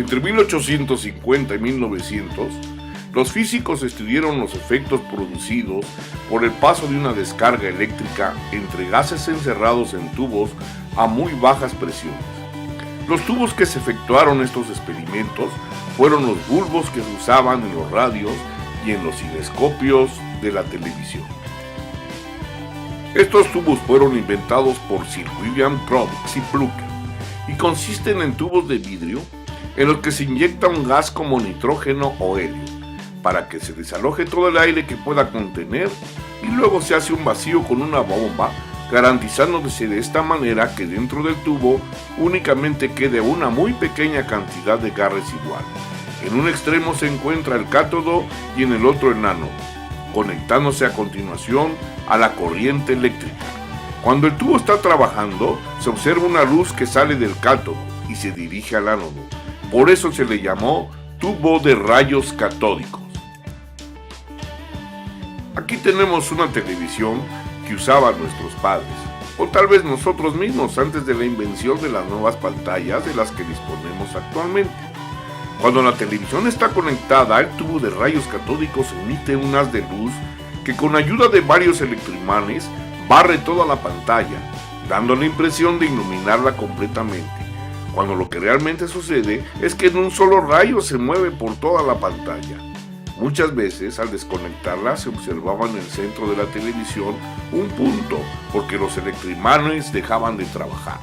Entre 1850 y 1900, los físicos estudiaron los efectos producidos por el paso de una descarga eléctrica entre gases encerrados en tubos a muy bajas presiones. Los tubos que se efectuaron estos experimentos fueron los bulbos que se usaban en los radios y en los cinescopios de la televisión. Estos tubos fueron inventados por Sir William Crookes y Plücker y consisten en tubos de vidrio en los que se inyecta un gas como nitrógeno o helio para que se desaloje todo el aire que pueda contener y luego se hace un vacío con una bomba, garantizándose de esta manera que dentro del tubo únicamente quede una muy pequeña cantidad de gas residual. En un extremo se encuentra el cátodo y en el otro el ánodo, conectándose a continuación a la corriente eléctrica. Cuando el tubo está trabajando, se observa una luz que sale del cátodo y se dirige al ánodo. Por eso se le llamó tubo de rayos catódicos. Aquí tenemos una televisión que usaban nuestros padres, o tal vez nosotros mismos antes de la invención de las nuevas pantallas de las que disponemos actualmente. Cuando la televisión está conectada, el tubo de rayos catódicos emite un haz de luz que con ayuda de varios electroimanes barre toda la pantalla, dando la impresión de iluminarla completamente, cuando lo que realmente sucede es que en un solo rayo se mueve por toda la pantalla. Muchas veces al desconectarla se observaba en el centro de la televisión un punto porque los electroimanes dejaban de trabajar.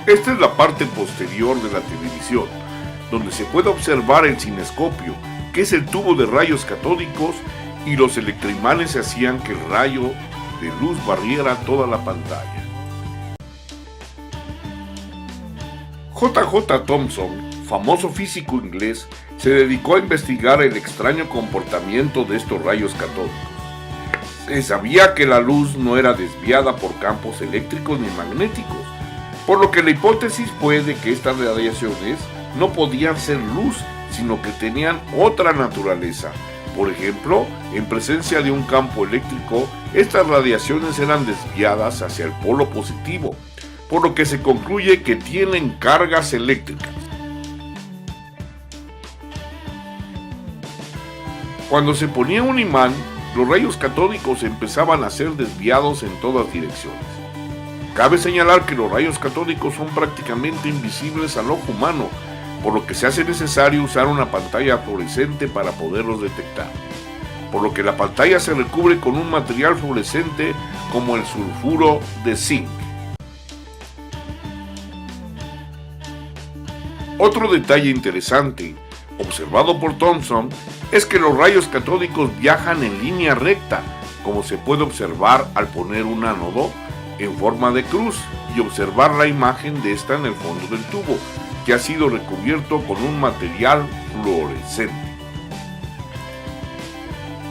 Esta es la parte posterior de la televisión, donde se puede observar el cinescopio, que es el tubo de rayos catódicos, y los electroimanes hacían que el rayo de luz barriera toda la pantalla. J.J. Thomson, famoso físico inglés, se dedicó a investigar el extraño comportamiento de estos rayos catódicos. Se sabía que la luz no era desviada por campos eléctricos ni magnéticos, por lo que la hipótesis fue de que estas radiaciones no podían ser luz, sino que tenían otra naturaleza. Por ejemplo, en presencia de un campo eléctrico, estas radiaciones eran desviadas hacia el polo positivo, por lo que se concluye que tienen cargas eléctricas. Cuando se ponía un imán, los rayos catódicos empezaban a ser desviados en todas direcciones. Cabe señalar que los rayos catódicos son prácticamente invisibles al ojo humano, por lo que se hace necesario usar una pantalla fluorescente para poderlos detectar, por lo que la pantalla se recubre con un material fluorescente como el sulfuro de zinc. Otro detalle interesante, observado por Thomson, es que los rayos catódicos viajan en línea recta, como se puede observar al poner un ánodo en forma de cruz y observar la imagen de esta en el fondo del tubo, que ha sido recubierto con un material fluorescente.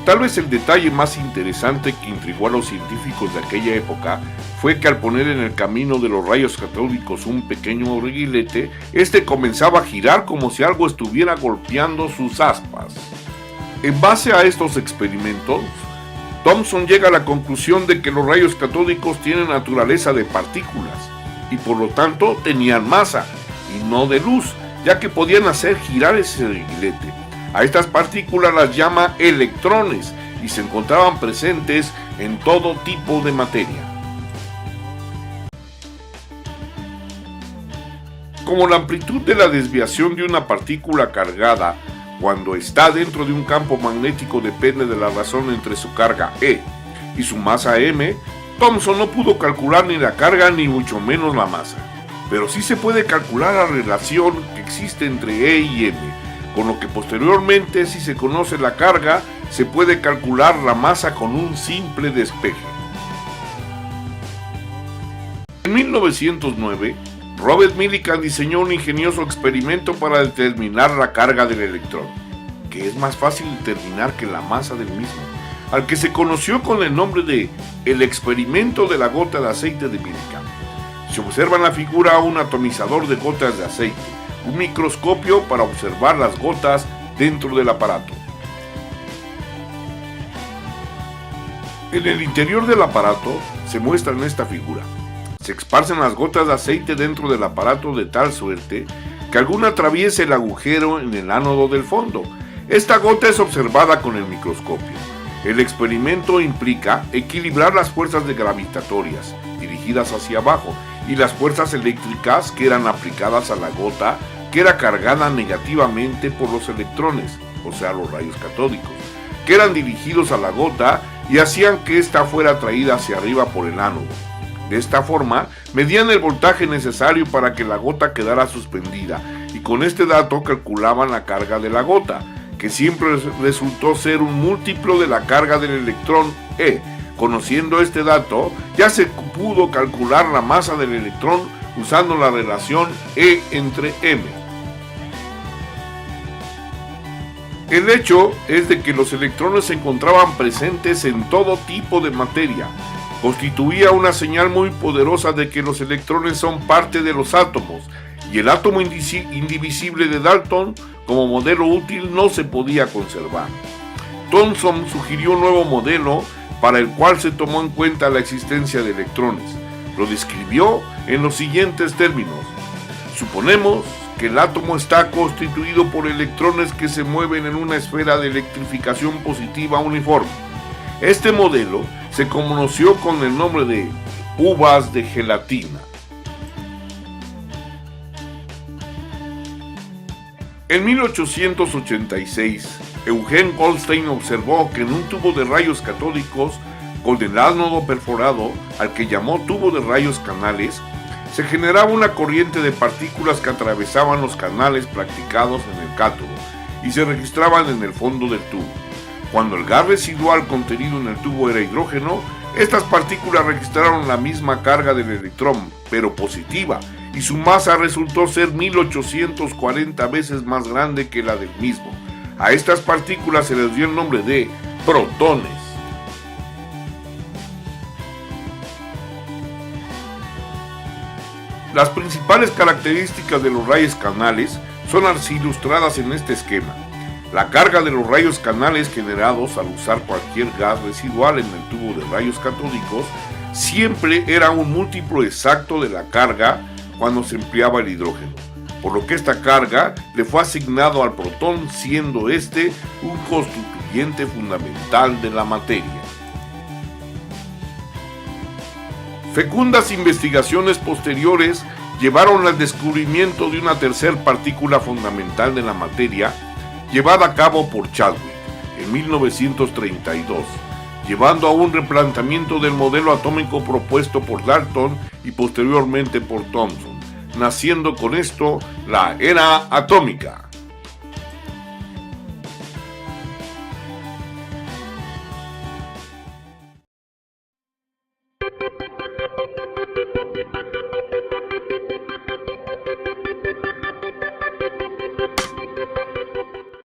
Tal vez el detalle más interesante que intrigó a los científicos de aquella época fue que al poner en el camino de los rayos catódicos un pequeño reguilete, este comenzaba a girar como si algo estuviera golpeando sus aspas. En base a estos experimentos, Thomson llega a la conclusión de que los rayos catódicos tienen naturaleza de partículas y por lo tanto tenían masa y no de luz, ya que podían hacer girar ese reguilete. A estas partículas las llama electrones y se encontraban presentes en todo tipo de materia. Como la amplitud de la desviación de una partícula cargada cuando está dentro de un campo magnético depende de la razón entre su carga E y su masa m, Thomson no pudo calcular ni la carga ni mucho menos la masa, pero sí se puede calcular la relación que existe entre E y m, con lo que posteriormente, si se conoce la carga, se puede calcular la masa con un simple despeje. En 1909, Robert Millikan diseñó un ingenioso experimento para determinar la carga del electrón, que es más fácil determinar que la masa del mismo, al que se conoció con el nombre de el experimento de la gota de aceite de Millikan. Se observa en la figura un atomizador de gotas de aceite, un microscopio para observar las gotas dentro del aparato. En el interior del aparato se muestra en esta figura. Se esparcen las gotas de aceite dentro del aparato de tal suerte que alguna atraviese el agujero en el ánodo del fondo. Esta gota es observada con el microscopio. El experimento implica equilibrar las fuerzas gravitatorias dirigidas hacia abajo y las fuerzas eléctricas que eran aplicadas a la gota, que era cargada negativamente por los electrones, o sea los rayos catódicos, que eran dirigidos a la gota y hacían que ésta fuera atraída hacia arriba por el ánodo. De esta forma, medían el voltaje necesario para que la gota quedara suspendida y con este dato calculaban la carga de la gota, que siempre resultó ser un múltiplo de la carga del electrón E. Conociendo este dato, ya se pudo calcular la masa del electrón usando la relación E entre M. El hecho es de que los electrones se encontraban presentes en todo tipo de materia. Constituía una señal muy poderosa de que los electrones son parte de los átomos, y el átomo indivisible de Dalton como modelo útil no se podía conservar. Thomson sugirió un nuevo modelo para el cual se tomó en cuenta la existencia de electrones. Lo describió en los siguientes términos: suponemos que el átomo está constituido por electrones que se mueven en una esfera de electrificación positiva uniforme. Este modelo se conoció con el nombre de uvas de gelatina. En 1886, Eugen Goldstein observó que en un tubo de rayos catódicos con el ánodo perforado, al que llamó tubo de rayos canales, se generaba una corriente de partículas que atravesaban los canales practicados en el cátodo y se registraban en el fondo del tubo. Cuando el gas residual contenido en el tubo era hidrógeno, estas partículas registraron la misma carga del electrón, pero positiva, y su masa resultó ser 1840 veces más grande que la del mismo. A estas partículas se les dio el nombre de protones. Las principales características de los rayos canales son las ilustradas en este esquema. La carga de los rayos canales generados al usar cualquier gas residual en el tubo de rayos catódicos siempre era un múltiplo exacto de la carga cuando se empleaba el hidrógeno, por lo que esta carga le fue asignado al protón, siendo este un constituyente fundamental de la materia. Fecundas investigaciones posteriores llevaron al descubrimiento de una tercera partícula fundamental de la materia, llevada a cabo por Chadwick en 1932, llevando a un replanteamiento del modelo atómico propuesto por Dalton y posteriormente por Thomson, naciendo con esto la era atómica.